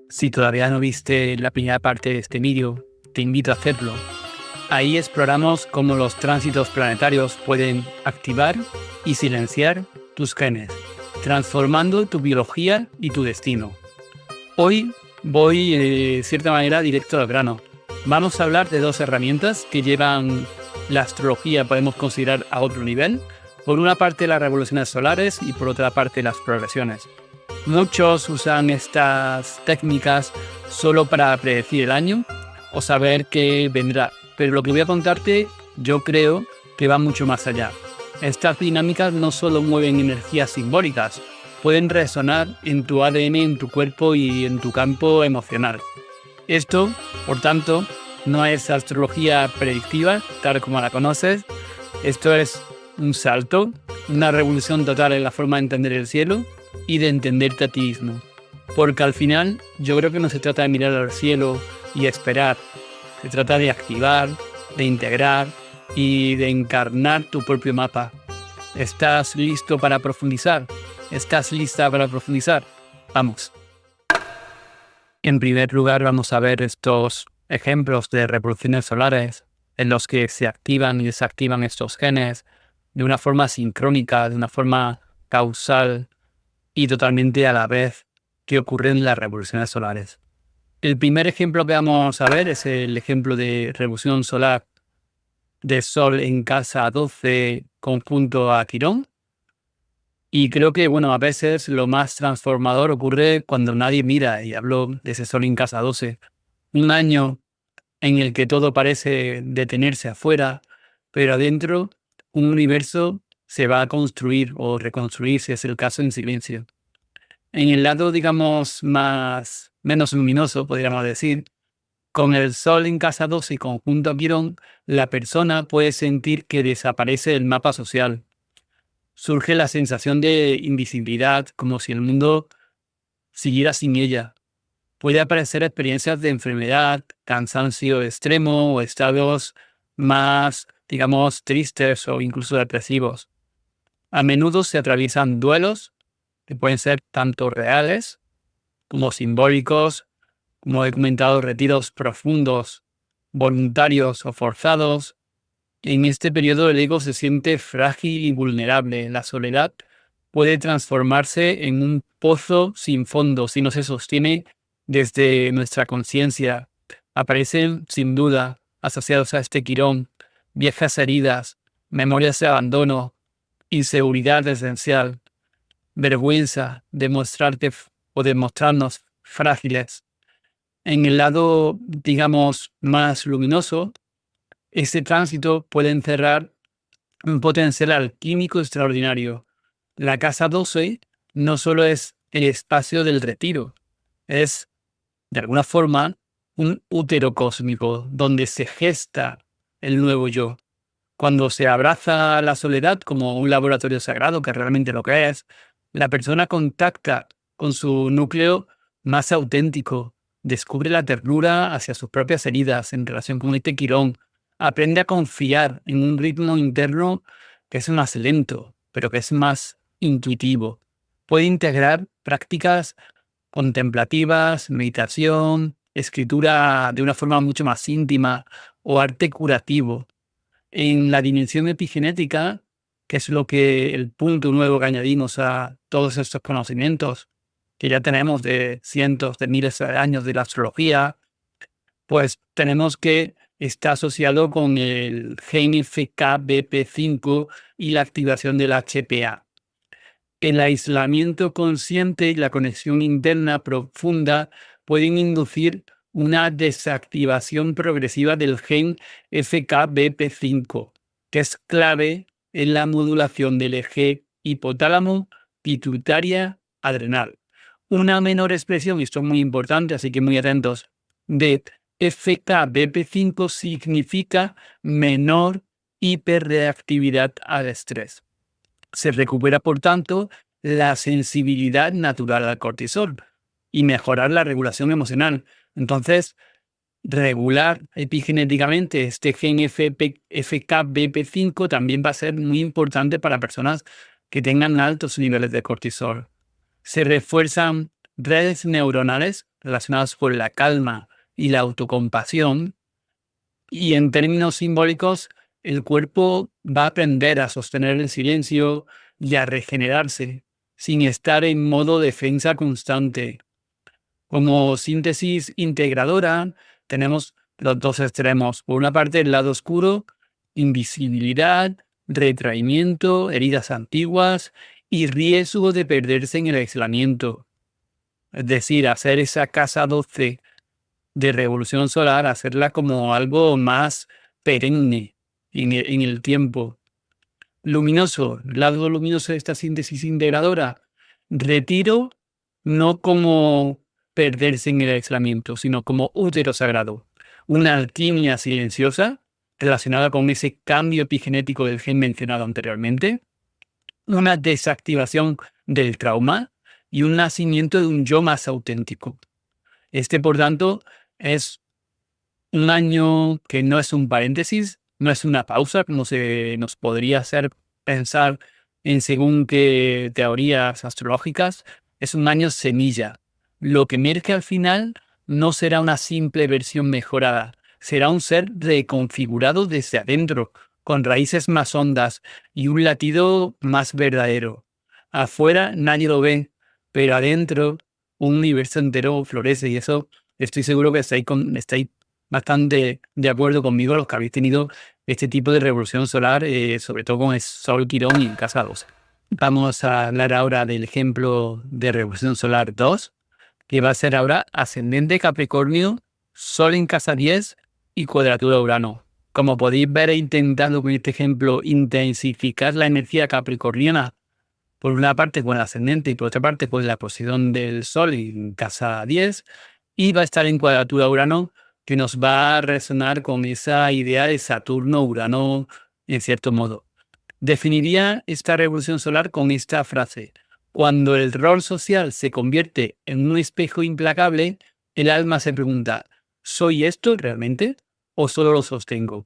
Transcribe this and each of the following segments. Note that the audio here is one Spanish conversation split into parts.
Si todavía no viste la primera parte de este vídeo, te invito a hacerlo. Ahí exploramos cómo los tránsitos planetarios pueden activar y silenciar tus genes, transformando tu biología y tu destino. Hoy voy, de cierta manera, directo al grano. Vamos a hablar de dos herramientas que llevan la astrología, podemos considerar, a otro nivel. Por una parte, las revoluciones solares y por otra parte, las progresiones. Muchos usan estas técnicas solo para predecir el año o saber qué vendrá. Pero lo que voy a contarte, yo creo que va mucho más allá. Estas dinámicas no solo mueven energías simbólicas, pueden resonar en tu ADN, en tu cuerpo y en tu campo emocional. Esto, por tanto, no es astrología predictiva, tal como la conoces. Esto es un salto, una revolución total en la forma de entender el cielo y de entenderte a ti mismo. Porque al final yo creo que no se trata de mirar al cielo y esperar. Se trata de activar, de integrar y de encarnar tu propio mapa. ¿Estás listo para profundizar? ¿Estás lista para profundizar? Vamos. En primer lugar vamos a ver estos ejemplos de revoluciones solares en los que se activan y desactivan estos genes de una forma sincrónica, de una forma causal y totalmente a la vez que ocurren las revoluciones solares. El primer ejemplo que vamos a ver es el ejemplo de revolución solar de Sol en casa 12 conjunto a Quirón. Y creo que, a veces lo más transformador ocurre cuando nadie mira, y hablo de ese Sol en casa 12. Un año en el que todo parece detenerse afuera, pero adentro un universo se va a construir o reconstruir, si es el caso, en silencio. En el lado, digamos, menos luminoso, podríamos decir, con el Sol en casa 12 y conjunto a Quirón, la persona puede sentir que desaparece el mapa social. Surge la sensación de invisibilidad, como si el mundo siguiera sin ella. Puede aparecer experiencias de enfermedad, cansancio extremo o estados más, digamos, tristes o incluso depresivos. A menudo se atraviesan duelos que pueden ser tanto reales como simbólicos, como he comentado, retiros profundos, voluntarios o forzados. En este periodo el ego se siente frágil y vulnerable. La soledad puede transformarse en un pozo sin fondo si no se sostiene desde nuestra conciencia. Aparecen, sin duda, asociados a este Quirón, viejas heridas, memorias de abandono, inseguridad esencial, vergüenza de mostrarte o de mostrarnos frágiles. En el lado, digamos, más luminoso, este tránsito puede encerrar un potencial alquímico extraordinario. La casa 12 no solo es el espacio del retiro, es, de alguna forma, un útero cósmico donde se gesta el nuevo yo. Cuando se abraza la soledad como un laboratorio sagrado, que realmente lo que es, la persona contacta con su núcleo más auténtico, descubre la ternura hacia sus propias heridas en relación con este Quirón, aprende a confiar en un ritmo interno que es más lento, pero que es más intuitivo. Puede integrar prácticas contemplativas, meditación, escritura de una forma mucho más íntima o arte curativo. En la dimensión epigenética, que es el punto nuevo que añadimos a todos estos conocimientos que ya tenemos de cientos de miles de años de la astrología, pues tenemos que está asociado con el gen FKBP5 y la activación del HPA. El aislamiento consciente y la conexión interna profunda pueden inducir una desactivación progresiva del gen FKBP5, que es clave en la modulación del eje hipotálamo, pituitaria, adrenal. Una menor expresión, y esto es muy importante, así que muy atentos, de FKBP5 significa menor hiperreactividad al estrés. Se recupera, por tanto, la sensibilidad natural al cortisol y mejorar la regulación emocional. Entonces, regular epigenéticamente este gen FKBP5 también va a ser muy importante para personas que tengan altos niveles de cortisol. Se refuerzan redes neuronales relacionadas con la calma y la autocompasión. Y en términos simbólicos, el cuerpo va a aprender a sostener el silencio y a regenerarse sin estar en modo defensa constante. Como síntesis integradora, tenemos los dos extremos. Por una parte, el lado oscuro, invisibilidad, retraimiento, heridas antiguas y riesgo de perderse en el aislamiento. Es decir, hacer esa casa 12 de revolución solar, hacerla como algo más perenne en el tiempo. Luminoso, el lado luminoso de esta síntesis integradora. Retiro no como perderse en el aislamiento, sino como útero sagrado. Una alquimia silenciosa relacionada con ese cambio epigenético del gen mencionado anteriormente. Una desactivación del trauma y un nacimiento de un yo más auténtico. Por tanto, es un año que no es un paréntesis, no es una pausa, como se nos podría hacer pensar en según qué teorías astrológicas. Es un año semilla. Lo que emerge al final no será una simple versión mejorada, será un ser reconfigurado desde adentro, con raíces más hondas y un latido más verdadero. Afuera nadie lo ve, pero adentro un universo entero florece, y eso estoy seguro que estáis bastante de acuerdo conmigo los que habéis tenido este tipo de revolución solar, sobre todo con el Sol Quirón y en casa 12. Vamos a hablar ahora del ejemplo de revolución solar 2, que va a ser ahora ascendente Capricornio, Sol en casa 10 y cuadratura Urano. Como podéis ver, he intentado con este ejemplo intensificar la energía capricorniana, por una parte con el ascendente y por otra parte con la posición del Sol en casa 10, y va a estar en cuadratura Urano, que nos va a resonar con esa idea de Saturno-Urano en cierto modo. Definiría esta revolución solar con esta frase: cuando el rol social se convierte en un espejo implacable, el alma se pregunta, ¿soy esto realmente o solo lo sostengo?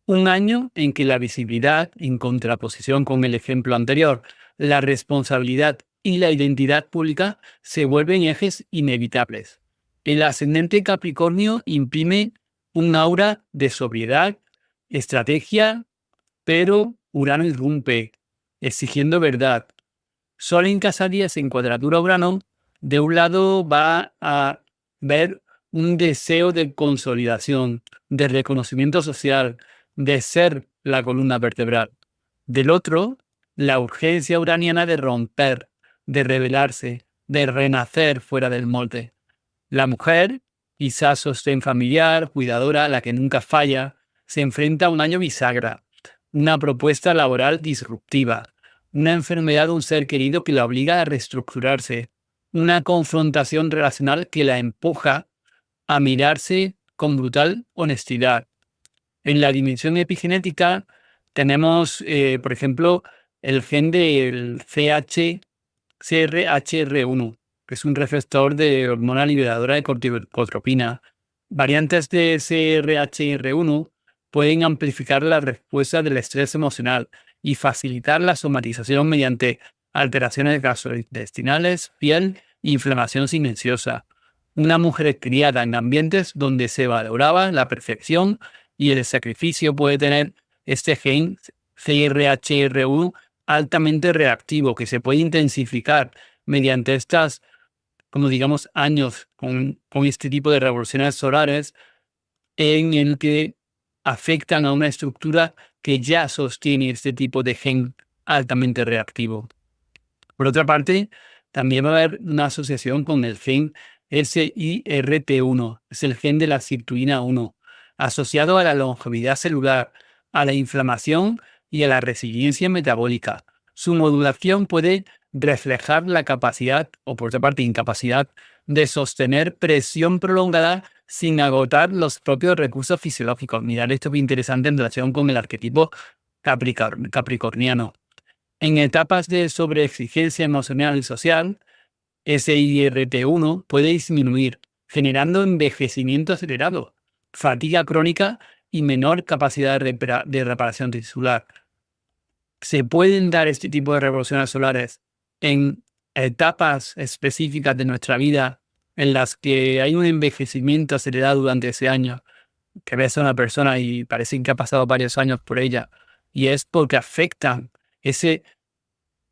Un año en que la visibilidad, en contraposición con el ejemplo anterior, la responsabilidad y la identidad pública se vuelven ejes inevitables. El ascendente Capricornio imprime un aura de sobriedad, estrategia, pero Urano irrumpe, exigiendo verdad. Sol en casa 10 en cuadratura Urano, de un lado va a ver un deseo de consolidación, de reconocimiento social, de ser la columna vertebral. Del otro, la urgencia uraniana de romper, de rebelarse, de renacer fuera del molde. La mujer, quizás sostén familiar, cuidadora, la que nunca falla, se enfrenta a un año bisagra, una propuesta laboral disruptiva, una enfermedad de un ser querido que la obliga a reestructurarse, una confrontación relacional que la empuja a mirarse con brutal honestidad. En la dimensión epigenética tenemos, por ejemplo, el gen del CRHR1, que es un receptor de hormona liberadora de corticotropina. Variantes de CRHR1 pueden amplificar la respuesta del estrés emocional y facilitar la somatización mediante alteraciones gastrointestinales, piel e inflamación silenciosa. Una mujer criada en ambientes donde se valoraba la perfección y el sacrificio puede tener este gen CRHR1 altamente reactivo, que se puede intensificar mediante estas, como digamos, años con este tipo de revoluciones solares, en el que afectan a una estructura que ya sostiene este tipo de gen altamente reactivo. Por otra parte, también va a haber una asociación con el gen SIRT1, es el gen de la sirtuina 1, asociado a la longevidad celular, a la inflamación y a la resiliencia metabólica. Su modulación puede reflejar la capacidad, o por otra parte incapacidad, de sostener presión prolongada sin agotar los propios recursos fisiológicos. Mirad, esto es interesante en relación con el arquetipo capricorniano. En etapas de sobreexigencia emocional y social, SIRT1 puede disminuir, generando envejecimiento acelerado, fatiga crónica y menor capacidad de reparación tisular. Se pueden dar este tipo de revoluciones solares en etapas específicas de nuestra vida en las que hay un envejecimiento acelerado durante ese año, que ves a una persona y parece que ha pasado varios años por ella, y es porque afecta ese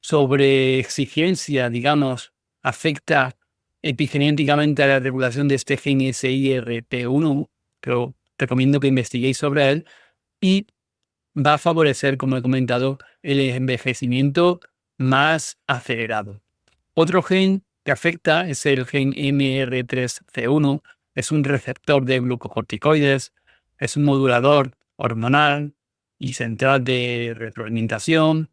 sobreexigencia, digamos, afecta epigenéticamente a la regulación de este gen SIRT1, pero recomiendo que investiguéis sobre él, y va a favorecer, como he comentado, el envejecimiento más acelerado. Otro gen que afecta es el gen MR3C1, es un receptor de glucocorticoides, es un modulador hormonal y central de retroalimentación.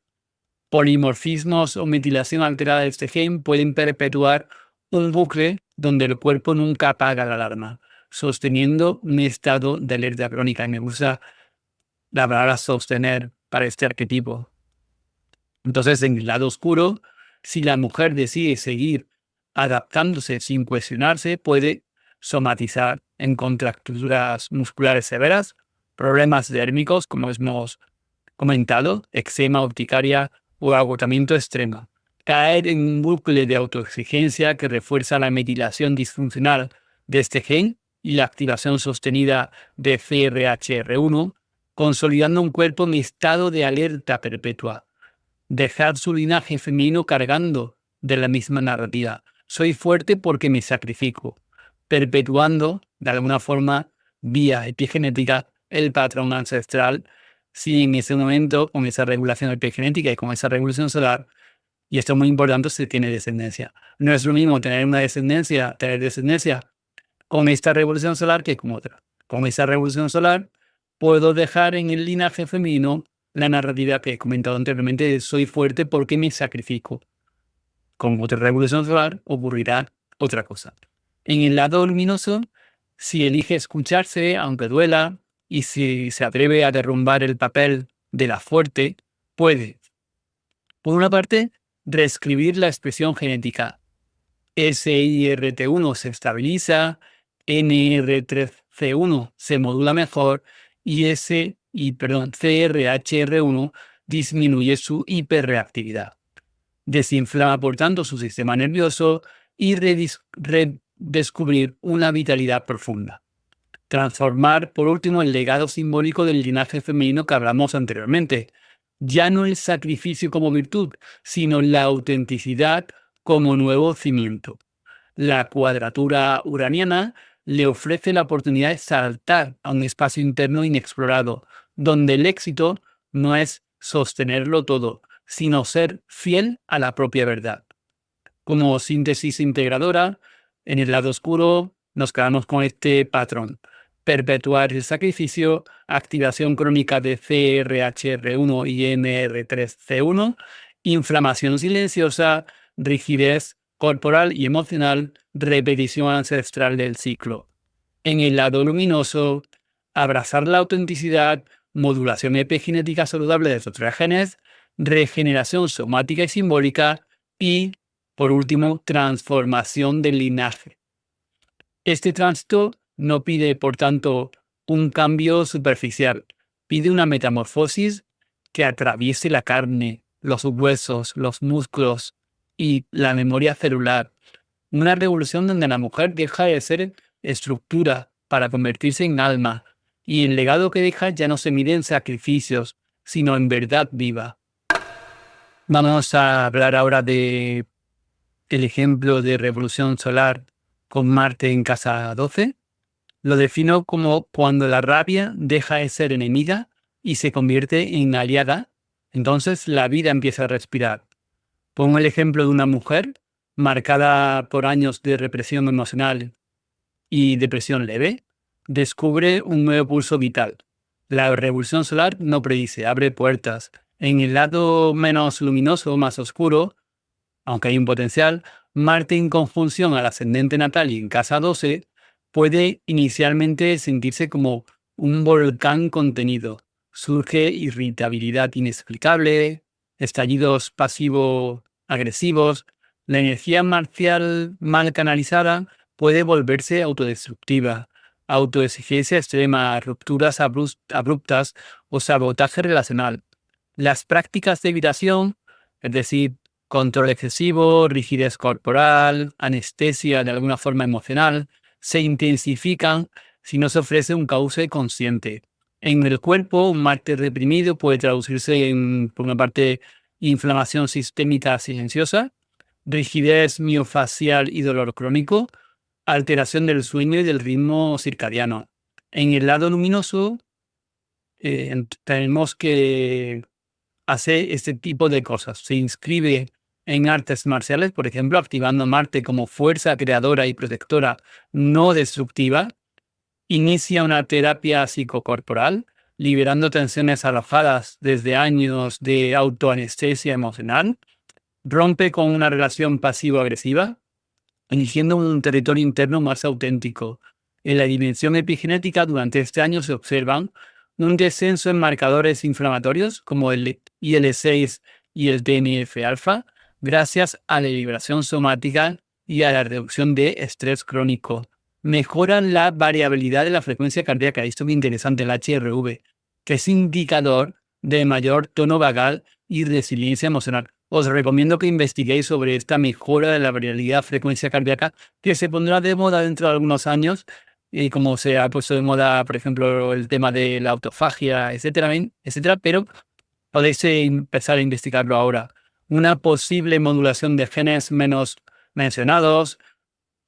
Polimorfismos o metilación alterada de este gen pueden perpetuar un bucle donde el cuerpo nunca apaga la alarma, sosteniendo un estado de alerta crónica. Y me gusta la palabra sostener para este arquetipo. Entonces, en el lado oscuro, si la mujer decide seguir adaptándose sin cuestionarse, puede somatizar en contracturas musculares severas, problemas dérmicos, como hemos comentado, eczema, urticaria o agotamiento extremo. Caer en un bucle de autoexigencia que refuerza la metilación disfuncional de este gen y la activación sostenida de CRHR1, consolidando un cuerpo en estado de alerta perpetua. Dejar su linaje femenino cargando de la misma narrativa. Soy fuerte porque me sacrifico, perpetuando, de alguna forma, vía epigenética, el patrón ancestral, si en ese momento, con esa regulación epigenética y con esa regulación solar, y esto es muy importante, se tiene descendencia. No es lo mismo tener descendencia con esta revolución solar que con otra. Con esta revolución solar puedo dejar en el linaje femenino la narrativa que he comentado anteriormente de soy fuerte porque me sacrifico. Con otra revolución solar ocurrirá otra cosa. En el lado luminoso, si elige escucharse, aunque duela, y si se atreve a derrumbar el papel de la fuerte, puede, por una parte, reescribir la expresión genética. SIRT1 se estabiliza, NR3C1 se modula mejor y CRHR1 disminuye su hiperreactividad. Desinflama, por tanto, su sistema nervioso y redescubrir una vitalidad profunda. Transformar, por último, el legado simbólico del linaje femenino que hablamos anteriormente. Ya no el sacrificio como virtud, sino la autenticidad como nuevo cimiento. La cuadratura uraniana le ofrece la oportunidad de saltar a un espacio interno inexplorado, donde el éxito no es sostenerlo todo, sino ser fiel a la propia verdad. Como síntesis integradora, en el lado oscuro nos quedamos con este patrón. Perpetuar el sacrificio, activación crónica de CRHR1 y NR3C1, inflamación silenciosa, rigidez corporal y emocional, repetición ancestral del ciclo. En el lado luminoso, abrazar la autenticidad, modulación epigenética saludable de estos tres genes, regeneración somática y simbólica y, por último, transformación del linaje. Este tránsito no pide, por tanto, un cambio superficial, pide una metamorfosis que atraviese la carne, los huesos, los músculos y la memoria celular. Una revolución donde la mujer deja de ser estructura para convertirse en alma, y el legado que deja ya no se mide en sacrificios, sino en verdad viva. Vamos a hablar ahora de el ejemplo de revolución solar con Marte en casa 12. Lo defino como cuando la rabia deja de ser enemiga y se convierte en aliada, entonces la vida empieza a respirar. Pongo el ejemplo de una mujer marcada por años de represión emocional y depresión leve, descubre un nuevo pulso vital. La revolución solar no predice, abre puertas. En el lado menos luminoso, más oscuro, aunque hay un potencial, Marte en conjunción al ascendente natal y en casa 12 puede inicialmente sentirse como un volcán contenido. Surge irritabilidad inexplicable, estallidos pasivo-agresivos. La energía marcial mal canalizada puede volverse autodestructiva, autoexigencia extrema, rupturas abruptas o sabotaje relacional. Las prácticas de evitación, es decir, Control excesivo, rigidez corporal, anestesia de alguna forma emocional, se intensifican si no se ofrece un cauce consciente. En el cuerpo, un Marte reprimido puede traducirse en, por una parte, inflamación sistémica silenciosa, rigidez miofacial y dolor crónico, alteración del sueño y del ritmo circadiano. En el lado luminoso, tenemos que hacer este tipo de cosas. Se inscribe en artes marciales, por ejemplo, activando Marte como fuerza creadora y protectora no destructiva. Inicia una terapia psicocorporal, liberando tensiones alojadas desde años de autoanestesia emocional. Rompe con una relación pasivo-agresiva, eligiendo un territorio interno más auténtico. En la dimensión epigenética, durante este año se observan un descenso en marcadores inflamatorios como el IL-6 y el TNF-alfa, gracias a la liberación somática y a la reducción de estrés crónico. Mejoran la variabilidad de la frecuencia cardíaca. Esto es muy interesante, el HRV, que es indicador de mayor tono vagal y resiliencia emocional. Os recomiendo que investiguéis sobre esta mejora de la variabilidad frecuencia cardíaca, que se pondrá de moda dentro de algunos años, y como se ha puesto de moda, por ejemplo, el tema de la autofagia, etcétera, pero podéis empezar a investigarlo ahora. Una posible modulación de genes menos mencionados,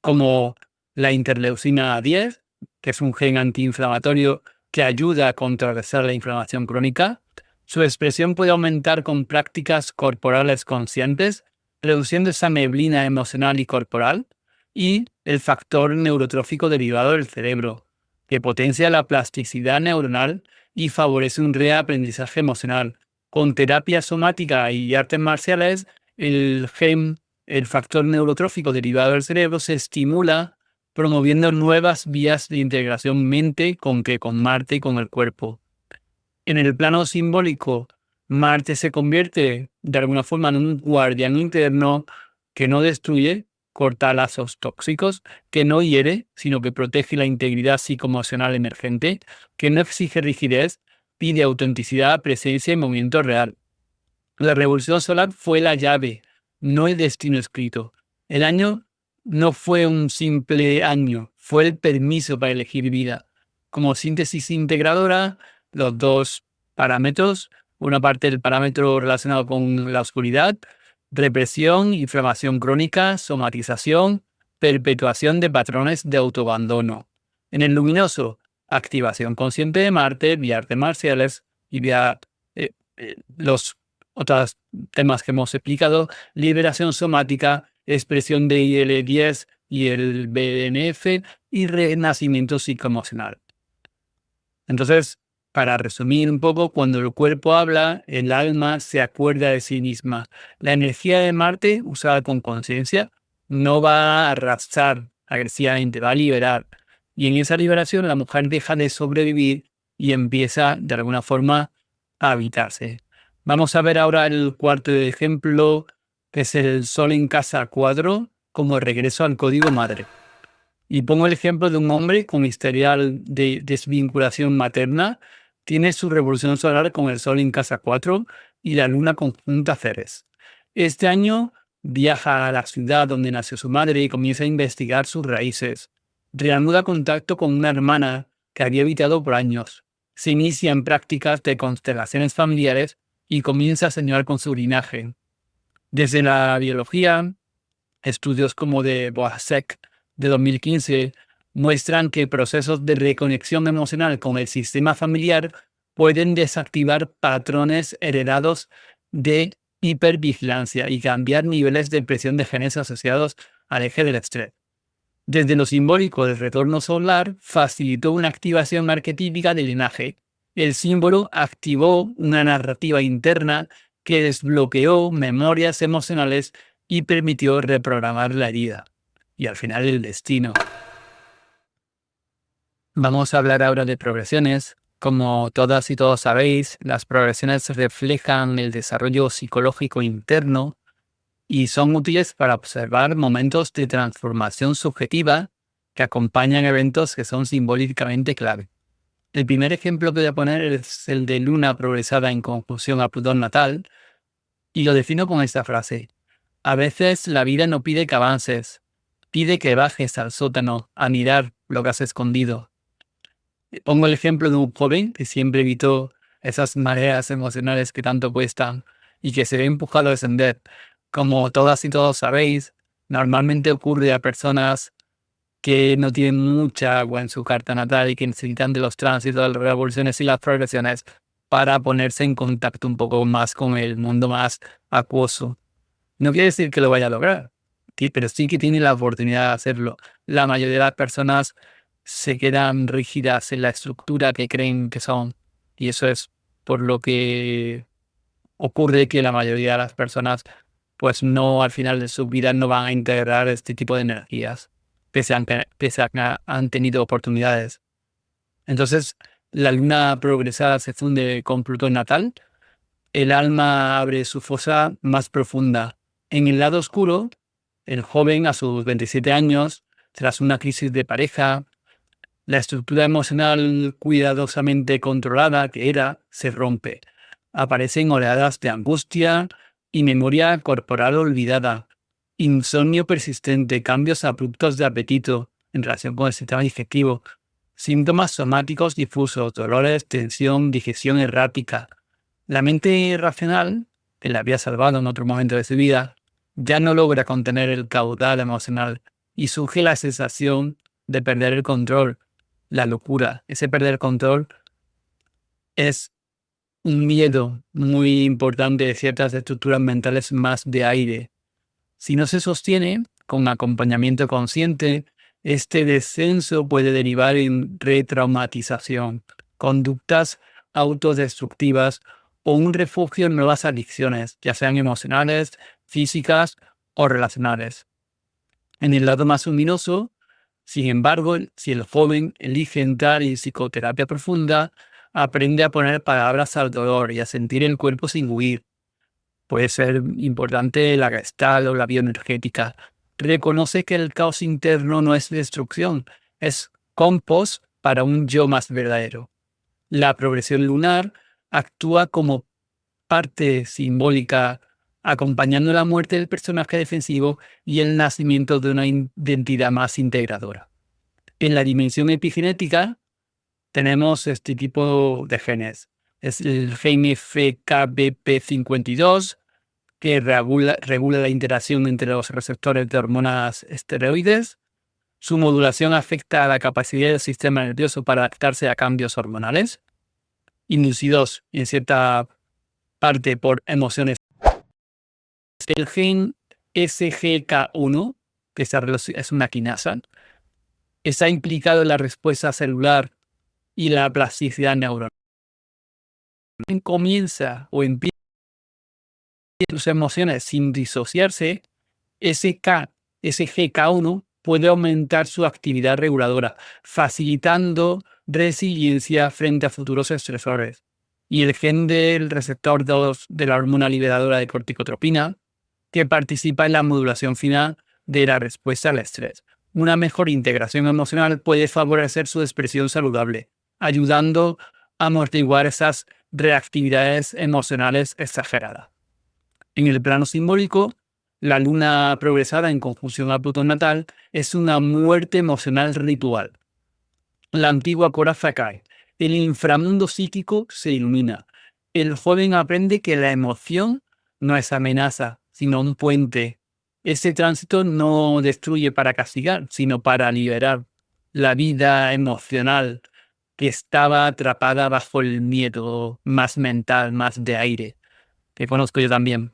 como la interleucina 10, que es un gen antiinflamatorio que ayuda a contrarrestar la inflamación crónica. Su expresión puede aumentar con prácticas corporales conscientes, reduciendo esa neblina emocional y corporal, y el factor neurotrófico derivado del cerebro, que potencia la plasticidad neuronal y favorece un reaprendizaje emocional. Con terapia somática y artes marciales, el factor neurotrófico derivado del cerebro se estimula, promoviendo nuevas vías de integración mente con Marte y con el cuerpo. En el plano simbólico, Marte se convierte de alguna forma en un guardián interno que no destruye, corta lazos tóxicos, que no hiere, sino que protege la integridad psicoemocional emergente, que no exige rigidez, pide autenticidad, presencia y movimiento real. La revolución solar fue la llave, no el destino escrito. El año no fue un simple año, fue el permiso para elegir vida. Como síntesis integradora, los dos parámetros, una parte del parámetro relacionado con la oscuridad, represión, inflamación crónica, somatización, perpetuación de patrones de autoabandono. En el luminoso, activación consciente de Marte vía artes marciales y vía los otros temas que hemos explicado, liberación somática, expresión de IL-10 y el BDNF y renacimiento psicoemocional. Entonces, para resumir un poco, cuando el cuerpo habla, el alma se acuerda de sí misma. La energía de Marte, usada con conciencia, no va a arrastrar agresivamente, va a liberar. Y en esa liberación la mujer deja de sobrevivir y empieza, de alguna forma, a habitarse. Vamos a ver ahora el cuarto ejemplo, que es el Sol en casa 4, como regreso al código madre. Y pongo el ejemplo de un hombre con historial de desvinculación materna. Tiene su revolución solar con el Sol en casa 4 y la Luna conjunta Ceres. Este año viaja a la ciudad donde nació su madre y comienza a investigar sus raíces. Reanuda contacto con una hermana que había evitado por años. Se inicia en prácticas de constelaciones familiares y comienza a soñar con su linaje. Desde la biología, estudios como de Boasek de 2015 muestran que procesos de reconexión emocional con el sistema familiar pueden desactivar patrones heredados de hipervigilancia y cambiar niveles de presión de genes asociados al eje del estrés. Desde lo simbólico del retorno solar, facilitó una activación arquetípica del linaje. El símbolo activó una narrativa interna que desbloqueó memorias emocionales y permitió reprogramar la herida. Y al final el destino. Vamos a hablar ahora de progresiones. Como todas y todos sabéis, las progresiones reflejan el desarrollo psicológico interno y son útiles para observar momentos de transformación subjetiva que acompañan eventos que son simbólicamente clave. El primer ejemplo que voy a poner es el de Luna progresada en conjunción a Plutón natal, y lo defino con esta frase: A veces la vida no pide que avances, pide que bajes al sótano a mirar lo que has escondido. Pongo el ejemplo de un joven que siempre evitó esas mareas emocionales que tanto cuestan y que se ve empujado a descender. Como todas y todos sabéis, normalmente ocurre a personas que no tienen mucha agua en su carta natal y que necesitan de los tránsitos, las revoluciones y las progresiones para ponerse en contacto un poco más con el mundo más acuoso. No quiere decir que lo vaya a lograr, pero sí que tiene la oportunidad de hacerlo. La mayoría de las personas se quedan rígidas en la estructura que creen que son. Y eso es por lo que ocurre que la mayoría de las personas, pues no, al final de su vida no van a integrar este tipo de energías, pese a que han tenido oportunidades. Entonces, la luna progresada se funde con Plutón natal, el alma abre su fosa más profunda. En el lado oscuro, el joven a sus 27 años, tras una crisis de pareja, la estructura emocional cuidadosamente controlada que era, se rompe. Aparecen oleadas de angustia y memoria corporal olvidada, insomnio persistente, cambios abruptos de apetito en relación con el sistema digestivo, síntomas somáticos difusos, dolores, tensión, digestión errática. La mente racional, que la había salvado en otro momento de su vida, ya no logra contener el caudal emocional y surge la sensación de perder el control, la locura. Ese perder el control es un miedo muy importante de ciertas estructuras mentales más de aire. Si no se sostiene con acompañamiento consciente, este descenso puede derivar en retraumatización, conductas autodestructivas o un refugio en nuevas adicciones, ya sean emocionales, físicas o relacionales. En el lado más luminoso, sin embargo, si el joven elige entrar en psicoterapia profunda, aprende a poner palabras al dolor y a sentir el cuerpo sin huir. Puede ser importante la Gestalt o la bioenergética. Reconoce que el caos interno no es destrucción, es compost para un yo más verdadero. La progresión lunar actúa como parte simbólica, acompañando la muerte del personaje defensivo y el nacimiento de una identidad más integradora. En la dimensión epigenética tenemos este tipo de genes. Es el gen FKBP52, que regula la interacción entre los receptores de hormonas esteroides. Su modulación afecta a la capacidad del sistema nervioso para adaptarse a cambios hormonales, inducidos en cierta parte por emociones. El gen SGK1, que es una quinasa, está implicado en la respuesta celular y la plasticidad neuronal. Comienza o empieza sus emociones sin disociarse, SGK1 puede aumentar su actividad reguladora, facilitando resiliencia frente a futuros estresores. Y el gen del receptor 2 de la hormona liberadora de corticotropina, que participa en la modulación final de la respuesta al estrés. Una mejor integración emocional puede favorecer su expresión saludable, ayudando a amortiguar esas reactividades emocionales exageradas. En el plano simbólico, la luna progresada en conjunción a Plutón natal es una muerte emocional ritual. La antigua coraza cae, el inframundo psíquico se ilumina. El joven aprende que la emoción no es amenaza, sino un puente. Ese tránsito no destruye para castigar, sino para liberar la vida emocional que estaba atrapada bajo el miedo más mental, más de aire, que conozco yo también.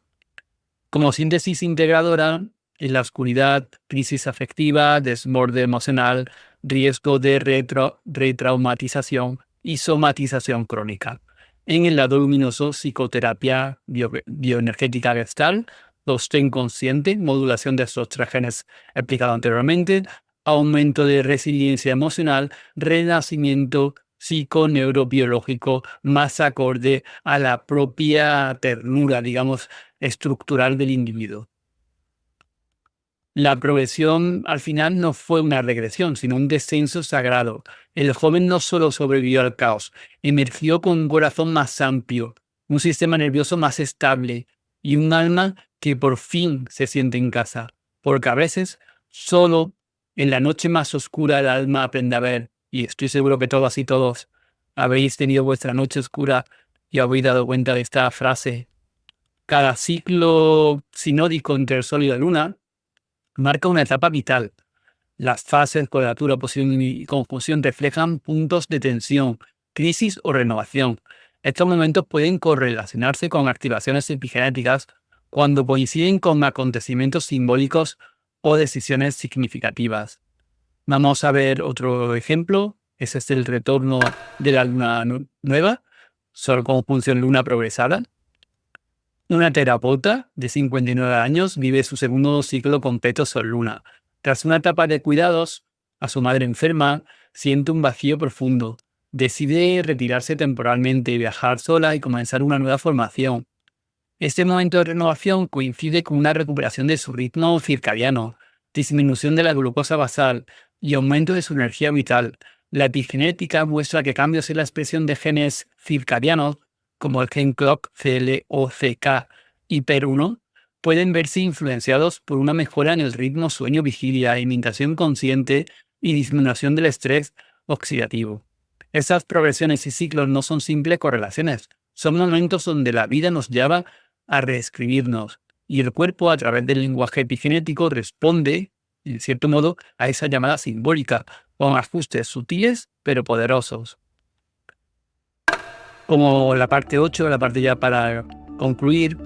Como síntesis integradora, en la oscuridad, crisis afectiva, desborde emocional, riesgo de retraumatización y somatización crónica. En el lado luminoso, psicoterapia bioenergética Gestalt, sostén consciente, modulación de estos tres genes explicado anteriormente, aumento de resiliencia emocional, renacimiento psiconeurobiológico más acorde a la propia ternura, digamos, estructural del individuo. La progresión al final no fue una regresión, sino un descenso sagrado. El joven no solo sobrevivió al caos, emergió con un corazón más amplio, un sistema nervioso más estable y un alma que por fin se siente en casa, porque a veces solo en la noche más oscura el alma aprende a ver, y estoy seguro que todas y todos habéis tenido vuestra noche oscura y habéis dado cuenta de esta frase. Cada ciclo sinódico entre el Sol y la Luna marca una etapa vital. Las fases, cuadratura, oposición y conjunción reflejan puntos de tensión, crisis o renovación. Estos momentos pueden correlacionarse con activaciones epigenéticas cuando coinciden con acontecimientos simbólicos o decisiones significativas. Vamos a ver otro ejemplo. Ese es el retorno de la luna nueva, Sol conjunción luna progresada. Una terapeuta de 59 años vive su segundo ciclo completo Sol-Luna. Tras una etapa de cuidados a su madre enferma, siente un vacío profundo. Decide retirarse temporalmente, viajar sola y comenzar una nueva formación. Este momento de renovación coincide con una recuperación de su ritmo circadiano, disminución de la glucosa basal y aumento de su energía vital. La epigenética muestra que cambios en la expresión de genes circadianos, como el gen CLOCK, CLOCK y PER1, pueden verse influenciados por una mejora en el ritmo sueño-vigilia, imitación consciente y disminución del estrés oxidativo. Estas progresiones y ciclos no son simples correlaciones, son momentos donde la vida nos llama a reescribirnos y el cuerpo, a través del lenguaje epigenético, responde, en cierto modo, a esa llamada simbólica, con ajustes sutiles pero poderosos. Como la parte 8, la parte ya para concluir,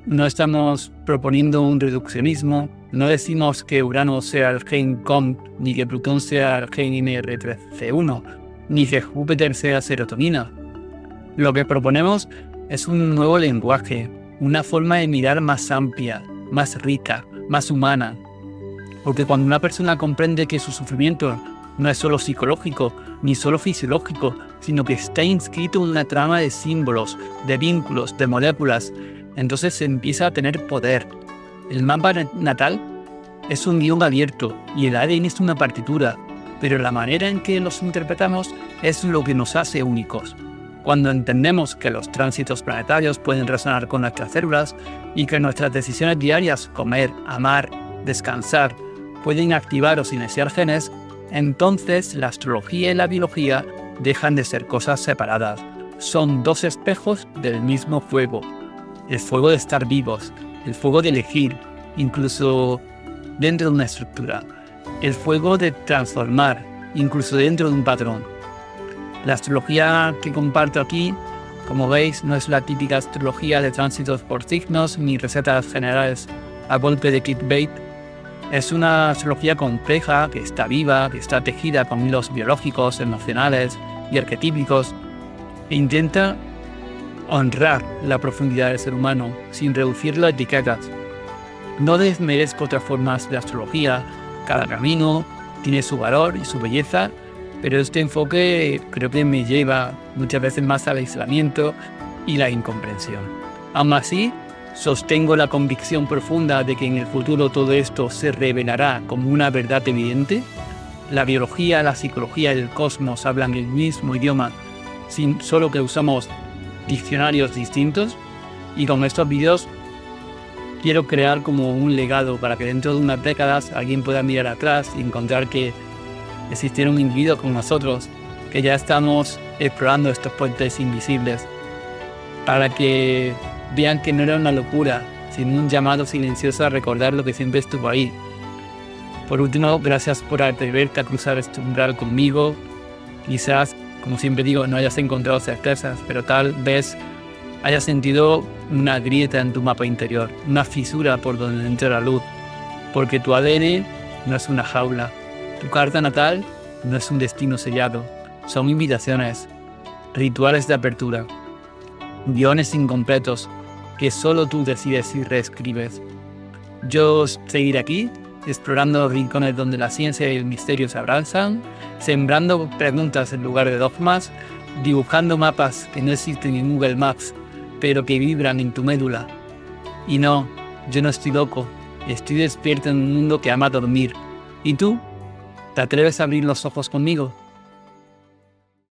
no estamos proponiendo un reduccionismo, no decimos que Urano sea el gen COMT, ni que Plutón sea el gen NR13C1, ni que Júpiter sea serotonina. Lo que proponemos es un nuevo lenguaje, una forma de mirar más amplia, más rica, más humana. Porque cuando una persona comprende que su sufrimiento no es solo psicológico, ni solo fisiológico, sino que está inscrito en una trama de símbolos, de vínculos, de moléculas, entonces se empieza a tener poder. El mapa natal es un guión abierto y el ADN es una partitura, pero la manera en que los interpretamos es lo que nos hace únicos. Cuando entendemos que los tránsitos planetarios pueden resonar con nuestras células y que nuestras decisiones diarias, comer, amar, descansar, pueden activar o silenciar genes, entonces la astrología y la biología dejan de ser cosas separadas. Son dos espejos del mismo fuego. El fuego de estar vivos, el fuego de elegir, incluso dentro de una estructura. El fuego de transformar, incluso dentro de un patrón. La astrología que comparto aquí, como veis, no es la típica astrología de tránsitos por signos ni recetas generales a golpe de clickbait. Es una astrología compleja, que está viva, que está tejida con hilos biológicos, emocionales y arquetípicos, e intenta honrar la profundidad del ser humano sin reducirlo a etiquetas. No desmerezco otras formas de astrología, cada camino tiene su valor y su belleza, pero este enfoque creo que me lleva muchas veces más al aislamiento y la incomprensión. Aún así, sostengo la convicción profunda de que en el futuro todo esto se revelará como una verdad evidente. La biología, la psicología y el cosmos hablan el mismo idioma, solo que usamos diccionarios distintos, y con estos vídeos quiero crear como un legado para que dentro de unas décadas alguien pueda mirar atrás y encontrar que existieron individuos como nosotros que ya estamos explorando estos puentes invisibles, para que vean que no era una locura, sino un llamado silencioso a recordar lo que siempre estuvo ahí. Por último, gracias por atreverte a cruzar este umbral conmigo. Quizás, como siempre digo, no hayas encontrado certezas, pero tal vez hayas sentido una grieta en tu mapa interior, una fisura por donde entra la luz, porque tu ADN no es una jaula, tu carta natal no es un destino sellado, son invitaciones, rituales de apertura, guiones incompletos que solo tú decides y reescribes. Yo seguiré aquí, explorando rincones donde la ciencia y el misterio se abrazan, sembrando preguntas en lugar de dogmas, dibujando mapas que no existen en Google Maps, pero que vibran en tu médula. Y no, yo no estoy loco, estoy despierto en un mundo que ama dormir. ¿Y tú? ¿Te atreves a abrir los ojos conmigo?